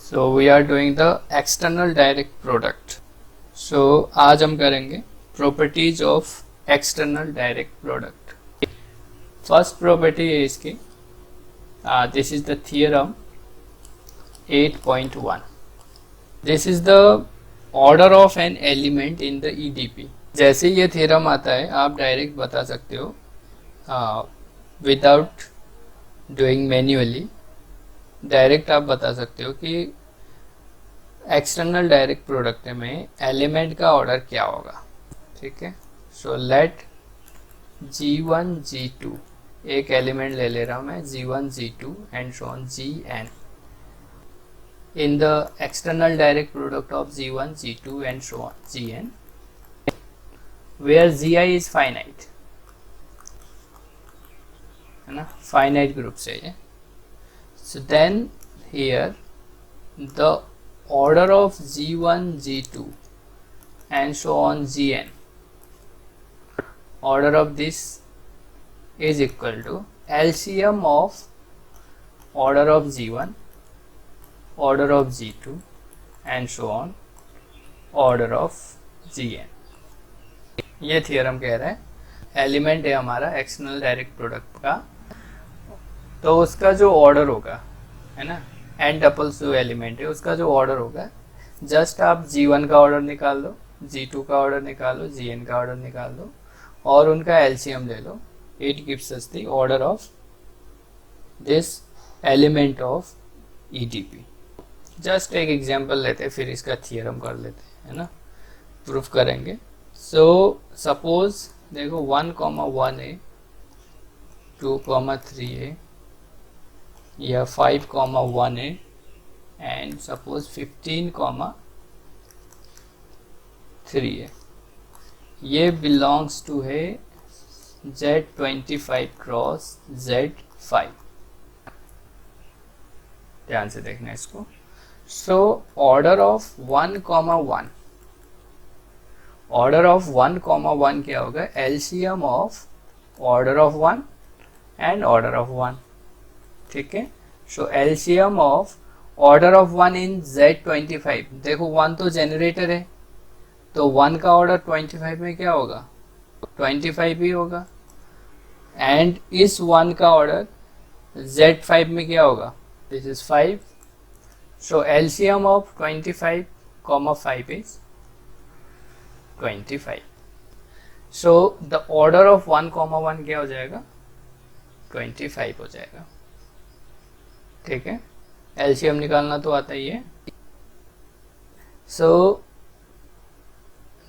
So we are doing the external direct product. So आज हम करेंगे properties of external direct product. First property है इसकी, this is the theorem 8.1। This is the order of an element in the EDP. जैसे ये theorem आता है आप डायरेक्ट बता सकते हो विदाउट डूइंग मैन्युअली। डायरेक्ट आप बता सकते हो कि एक्सटर्नल डायरेक्ट प्रोडक्ट में एलिमेंट का ऑर्डर क्या होगा। ठीक है, सो लेट G1 G2, एक एलिमेंट ले रहा हूँ मैं G1 G2 and so on Gn in the external direct product of G1 G2 and so on Gn, where Gi is finite, है ना, finite group से ये। So then here the order of G1 G2 and so on Gn, order of this is equal to LCM of order of G1, order of G2 and so on order of Gn। ये theorem कह रहा है element है हमारा external direct product का, तो उसका जो ऑर्डर होगा, है ना, एन टपल्स जो एलिमेंट है उसका जो ऑर्डर होगा, जस्ट आप G1 का ऑर्डर निकाल लो, G2 का ऑर्डर निकाल लो, Gn का ऑर्डर निकाल लो और उनका एलसीएम ले लो। It gives us the order of this element of EDP. Just एक एग्जांपल लेते हैं फिर इसका थियरम कर लेते हैं, है ना, प्रूफ करेंगे। सो सपोज देखो 1,1 है, 2,3 है या 5,1 है एंड सपोज 15,3 है। ये बिलोंग्स टू है Z25 क्रॉस Z5। ध्यान से देखना इसको। So order of 1,1, order of 1,1 क्या होगा, LCM of order of 1 and order of 1। ठीक है, so LCM of order of 1 in Z25, देखो 1 तो जनरेटर है तो 1 का ऑर्डर 25 में क्या होगा, 25 ही होगा, एंड इस 1 का ऑर्डर Z5 में क्या होगा, this is 5। So LCM of 25, 5 is 25. So the order of 1,1 क्या हो जाएगा, 25 हो जाएगा। ठीक है, LCM निकालना तो आता ही है। So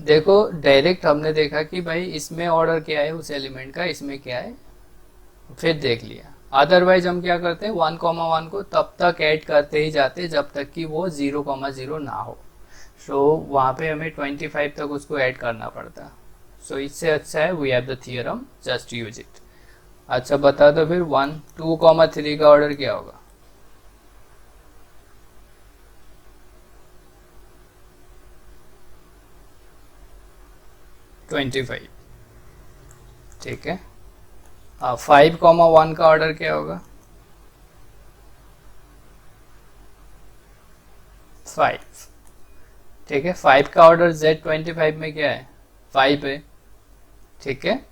देखो डायरेक्ट हमने देखा कि भाई इसमें ऑर्डर क्या है उस एलिमेंट का, इसमें क्या है, फिर देख लिया। अदरवाइज हम क्या करते हैं 1,1 को तब तक ऐड करते ही जाते जब तक कि वो 0,0 ना हो। सो वहाँ पे हमें 25 तक उसको ऐड करना पड़ता। सो इससे अच्छा है we have the theorem, just use it. अच्छा बता दो फिर 2,3 का ऑर्डर क्या होगा, $25। ठीक है, 5,1 का ऑर्डर क्या होगा, 5। ठीक है, 5 का ऑर्डर Z25 में क्या है, 5 है। ठीक है,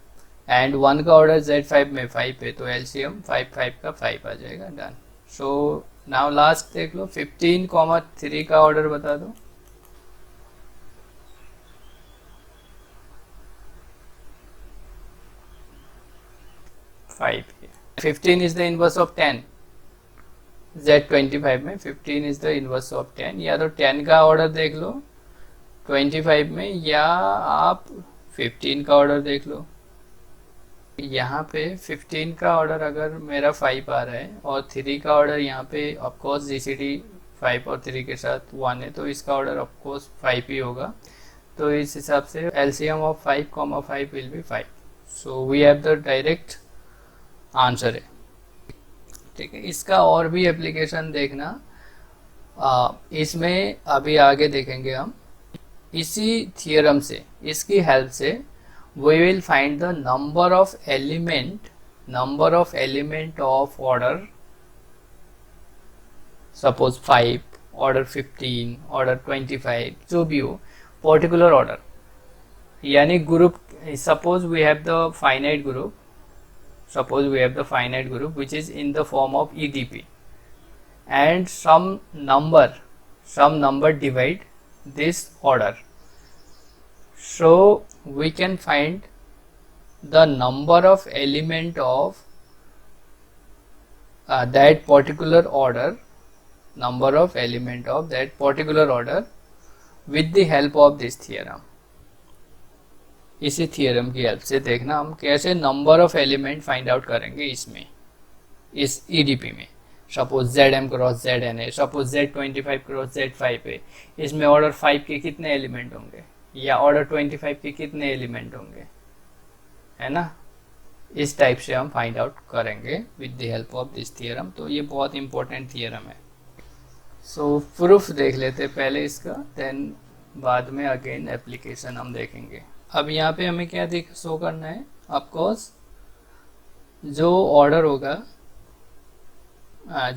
एंड 1 का ऑर्डर Z5 में 5 है, तो LCM 5 का 5 आ जाएगा, डन। सो नाउ लास्ट देख लो, 15,3 का ऑर्डर बता दो। Five. 15 is the inverse of 10, Z25 में 15 is the inverse of 10। या तो 10 का ऑर्डर देख लो 25 में, या आप 15 का ऑर्डर देख लो। यहाँ पे 15 का ऑर्डर अगर मेरा 5 आ रहा है और 3 का ऑर्डर यहाँ पे ऑफकोर्स GCD 5 और 3 के साथ 1 है, तो इसका ऑर्डर ऑफकोर्स 5 ही होगा। तो इस हिसाब से LCM of 5,5 will be 5। So we have the direct answer है। ठीक है, इसका और भी एप्लीकेशन देखना, इसमें अभी आगे देखेंगे हम। इसी थियरम से, इसकी हेल्प से we will find the number of element of order, suppose 5 order 15, order 25, जो भी हो, पर्टिकुलर ऑर्डर, यानी group, suppose we have the finite group, suppose we have the finite group which is in the form of EDP, and some number divide this order, so we can find the number of element of that particular order, number of element of that particular order with the help of this theorem. इसी theorem की help से देखना हम कैसे number of element find out करेंगे इसमें, इस EDP में। सपोज ZM क्रॉस ZN है, सपोज Z25 क्रॉस Z5 है, इसमें ऑर्डर 5 के कितने एलिमेंट होंगे, या ऑर्डर 25 के कितने एलिमेंट होंगे, है ना। इस टाइप से हम फाइंड आउट करेंगे with the help of this theorem. तो ये बहुत इंपॉर्टेंट थियरम है। सो प्रूफ देख लेते पहले इसका, देन बाद में अगेन एप्लीकेशन हम देखेंगे। अब यहाँ पे हमें क्या शो करना है, ऑफकोर्स जो ऑर्डर होगा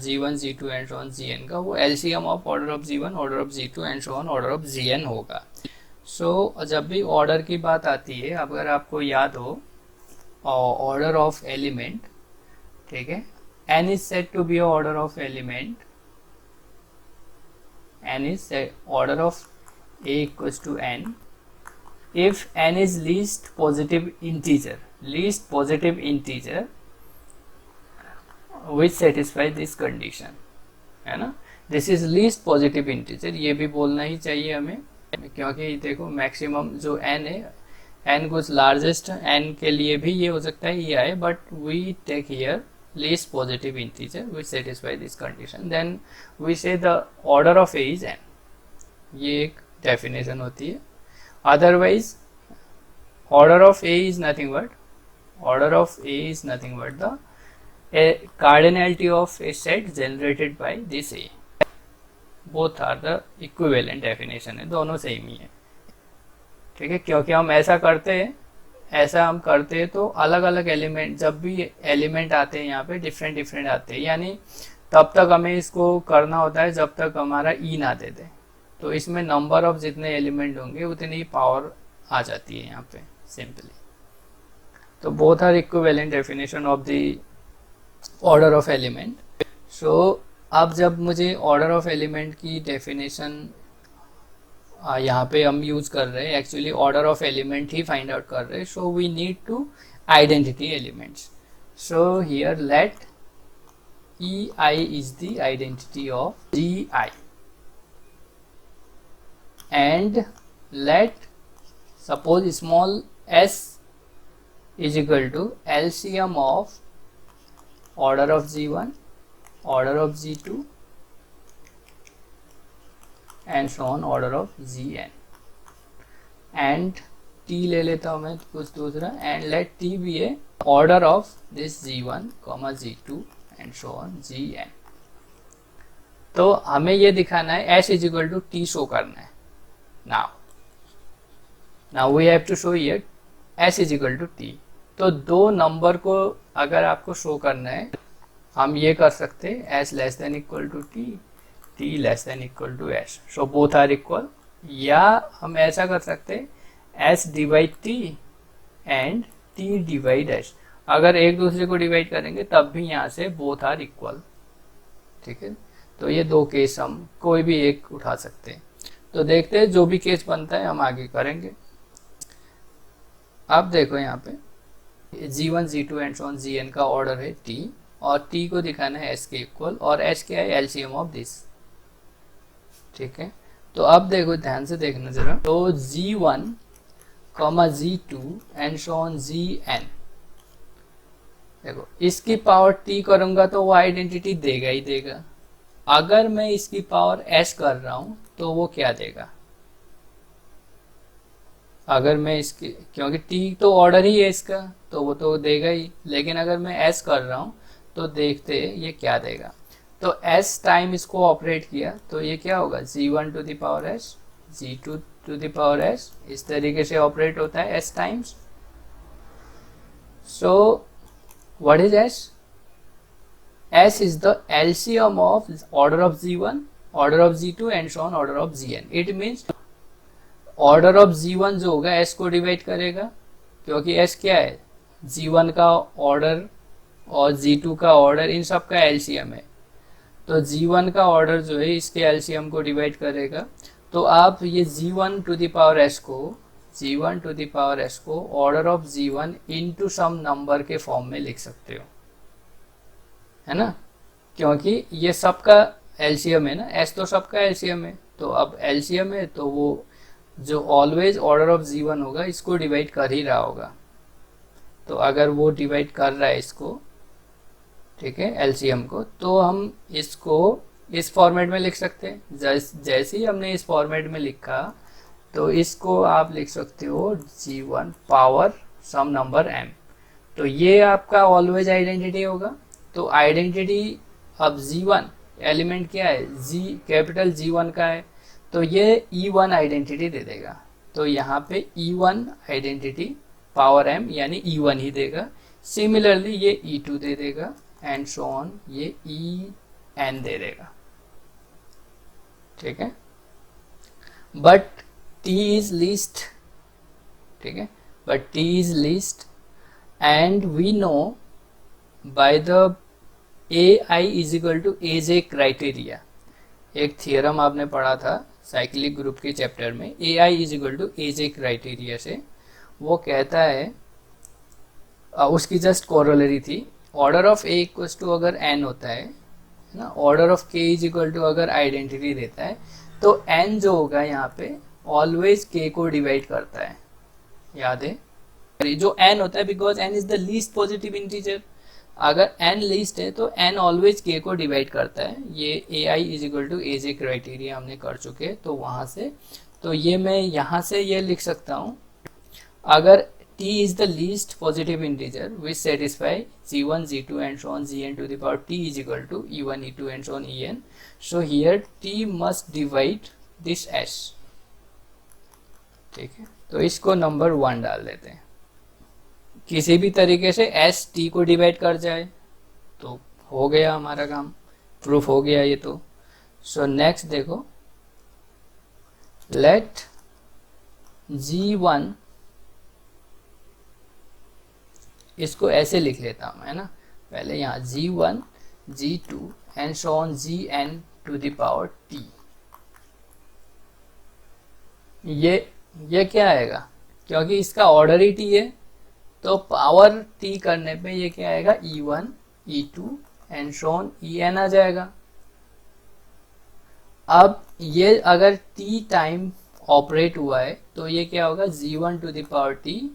G1, G2 and so on Gn का, वो LCM of order of G1, order of G2 and so on order of Gn होगा। सो जब भी ऑर्डर की बात आती है, अगर आपको याद हो ऑर्डर ऑफ एलिमेंट, ठीक है, n is said to be order of element, n is order of A equals to n if n is least positive integer which satisfy this condition, है ना। this is least positive integer, ये भी बोलना ही चाहिए हमें, क्योंकि देखो maximum जो n है, n कुछ लार्जेस्ट n के लिए भी ये हो सकता है ये आए, but we take here least positive integer which satisfy this condition, then we say the order of A is n। ये एक डेफिनेशन होती है। Otherwise, order of A is nothing but the cardinality of a set generated by this A. Both are the equivalent definition है, दोनों same ही है, ठीक है। क्योंकि हम ऐसा करते हैं तो अलग अलग एलिमेंट, जब भी एलिमेंट आते हैं यहाँ पे डिफरेंट आते हैं, यानी तब तक हमें इसको करना होता है जब तक हमारा ई ना दे दे। तो इसमें नंबर ऑफ जितने एलिमेंट होंगे उतनी ही पावर आ जाती है यहाँ पे सिंपली। तो both are equivalent definition of the order of element. So अब जब मुझे ऑर्डर ऑफ एलिमेंट की डेफिनेशन यहाँ पे हम यूज कर रहे हैं, एक्चुअली ऑर्डर ऑफ एलिमेंट ही फाइंड आउट कर रहे हैं, so we need to identity elements. So here let EI is the identity of GI, and let suppose small s is equal to LCM of order of G1, order of G2 and so on order of Gn, and t ले लेता हूँ मैं कुछ दूसरा, and let t be a order of this G1, G2 and so on Gn। तो हमें ये दिखाना है s is equal to t show करना है। now we have to show here s is equal to t। तो दो number को अगर आपको शो करना है, हम ये कर सकते हैं s less than equal to t, t less than equal to s, so both are equal. या हम ऐसा कर सकते हैं s divide t and t divide s, अगर एक दूसरे को डिवाइड करेंगे तब भी यहाँ से बोथ आर इक्वल, ठीक है। तो ये दो केस हम कोई भी एक उठा सकते हैं। तो देखते हैं जो भी केस बनता है हम आगे करेंगे। अब देखो यहाँ पे G1, G2 and so on Gn का ऑर्डर है t, और t को दिखाना है s के इक्वल, और s क्या है एलसीएम ऑफ दिस, ठीक है। तो अब देखो ध्यान से देखना जरा, तो G1, G2 and so on Gn, देखो इसकी पावर t करूंगा तो वो आइडेंटिटी देगा ही देगा। अगर मैं इसकी पावर s कर रहा हूं तो वो क्या देगा, अगर मैं इसकी, क्योंकि t तो ऑर्डर ही है इसका तो वो तो देगा ही, लेकिन अगर मैं s कर रहा हूं तो देखते हैं ये क्या देगा। तो s टाइम इसको ऑपरेट किया तो ये क्या होगा, G1 to the power s, G2 to the power s, इस तरीके से ऑपरेट होता है s times. So what is s? S is the LCM of order of G1, order of G2 and so on order of Gn। It means order of G1 जो होगा S को divide करेगा, क्योंकि S क्या है, G1 का order और G2 का ऑर्डर, इन सब का एलसीएम है। तो G1 का ऑर्डर जो है इसके एलसीएम को डिवाइड करेगा। तो आप ये G1 to the power S को order of G1 into some number के फॉर्म में लिख सकते हो, है ना, क्योंकि ये सबका एलसीएम है ना, S तो सबका एलसीएम है। तो अब एलसीएम है तो वो जो ऑलवेज ऑर्डर ऑफ G1 होगा इसको डिवाइड कर ही रहा होगा। तो अगर वो डिवाइड कर रहा है इसको, ठीक है, एलसीएम को, तो हम इसको इस फॉर्मेट में लिख सकते हैं। जैसे ही हमने इस फॉर्मेट में लिखा तो इसको आप लिख सकते हो G1 पावर सम नंबर m। तो ये आपका ऑलवेज आइडेंटिटी होगा। तो आइडेंटिटी अब G1 एलिमेंट क्या है, कैपिटल G1 का है, तो ये E1 आइडेंटिटी दे देगा। तो यहाँ पे E1 आइडेंटिटी पावर m यानी E1 ही देगा। सिमिलरली ये E2 दे देगा एंड सो ऑन, ये En दे देगा, ठीक है। बट T इज लीस्ट, ठीक है, but T is least and we know by the AI is equal to AJ criteria. एक थियरम आपने पढ़ा था साइक्लिक ग्रुप के चैप्टर में, AI is equal to AJ criteria से। वो कहता है, उसकी जस्ट कोरोलरी थी, order of A equal to अगर n होता है ना, order of K is equal to अगर आइडेंटिटी देता है, तो n जो होगा यहाँ पे ऑलवेज K को डिवाइड करता है, याद है। जो n होता है because n is the least positive integer, अगर n लीस्ट है तो n ऑलवेज K को डिवाइड करता है। ये AI is equal to AJ criteria हमने कर चुके, तो वहाँ से, तो ये मैं यहाँ से ये लिख सकता हूँ, अगर T is the least positive integer which satisfy G1, G2 and so on Gn to the power T is equal to E1, E2 and so on En. So here T must divide this S, ठीक है। तो इसको number 1 डाल देते हैं। किसी भी तरीके से S T को डिवाइड कर जाए तो हो गया हमारा काम, प्रूफ हो गया ये तो। सो नेक्स्ट देखो, लेट G1, इसको ऐसे लिख लेता हूँ, है ना, पहले यहाँ G1, G2 and so on Gn to the power T। ये क्या आएगा, क्योंकि इसका ऑर्डर ही T है, तो पावर T करने पे ये क्या आएगा, E1, E2 and so on En आ जाएगा। अब ये अगर T टाइम ऑपरेट हुआ है तो ये क्या होगा, G1 to the power T,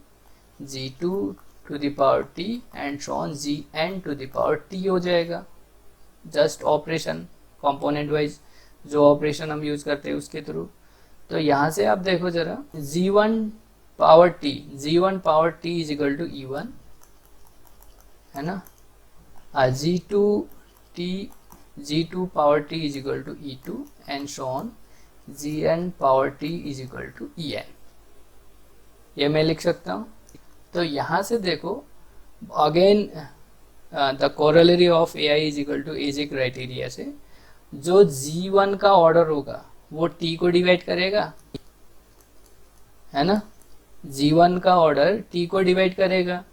G2 to the power T and so on Gn to the power T हो जाएगा। जस्ट ऑपरेशन कंपोनेंट वाइज जो ऑपरेशन हम यूज करते हैं उसके थ्रू। तो यहाँ से आप देखो जरा, G1 power T is equal to E1, है ना, G2 power T is equal to E2 and so on Gn power T is equal to En। ये मैं लिख सकता हूँ। तो यहाँ से देखो again the corollary of AI is equal to AJ criteria से, जो G1 का ऑर्डर होगा वो T को डिवाइड करेगा, है ना, G1 का ऑर्डर T को डिवाइड करेगा,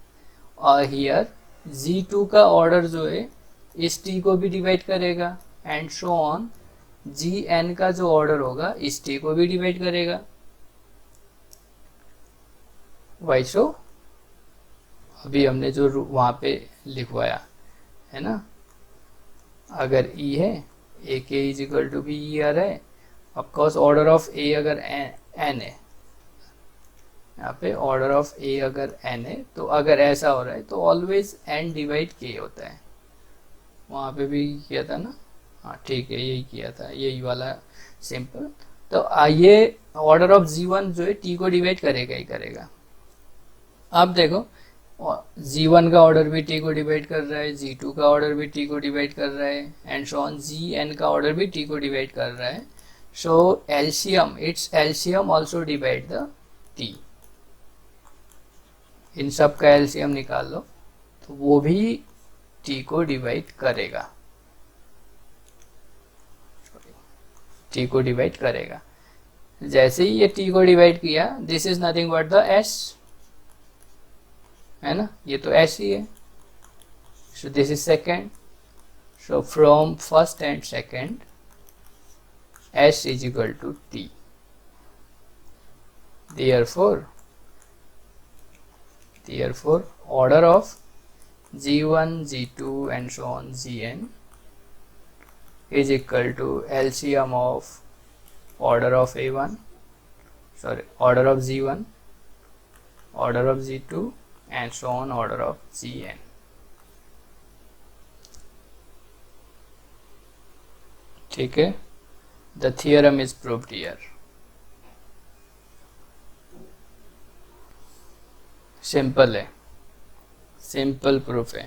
और हियर G2 का ऑर्डर जो है इस T को भी डिवाइड करेगा एंड सो ऑन Gn का जो ऑर्डर होगा इस T को भी डिवाइड करेगा। वाई सो अभी हमने जो वहाँ पे लिखवाया है ना, अगर E है, AK इज इक्वल टू भी ER है, ऑफकोर्स ऑर्डर ऑफ A अगर N है, यहाँ पे ऑर्डर ऑफ A अगर N है, तो अगर ऐसा हो रहा है तो ऑलवेज N डिवाइड K होता है। वहाँ पे भी किया था ना, हाँ ठीक है, यही किया था, यही वाला सिंपल। तो ये ऑर्डर ऑफ G1 जो है T को डिवाइड करेगा ही करेगा। अब देखो G1 का ऑर्डर भी T को डिवाइड कर रहा है, G2 का ऑर्डर भी T को डिवाइड कर रहा है एंड सो ऑन Gn का ऑर्डर भी T को डिवाइड कर रहा है। So LCM, it's LCM also divide the T। इन सब का एलसीएम निकाल लो तो वो भी T को डिवाइड करेगा। टी को डिवाइड करेगा। जैसे ही ये टी को डिवाइड किया, this is nothing but the S, है ना, ये तो एस ही है। So this is second, so from first and second S is equal to T. Therefore order of G1, G2 and so on Gn is equal to LCM of order of A1, order of G1, order of G2 and so on order of Gn. ठीक है, the theorem is proved here. Simple है, simple proof है।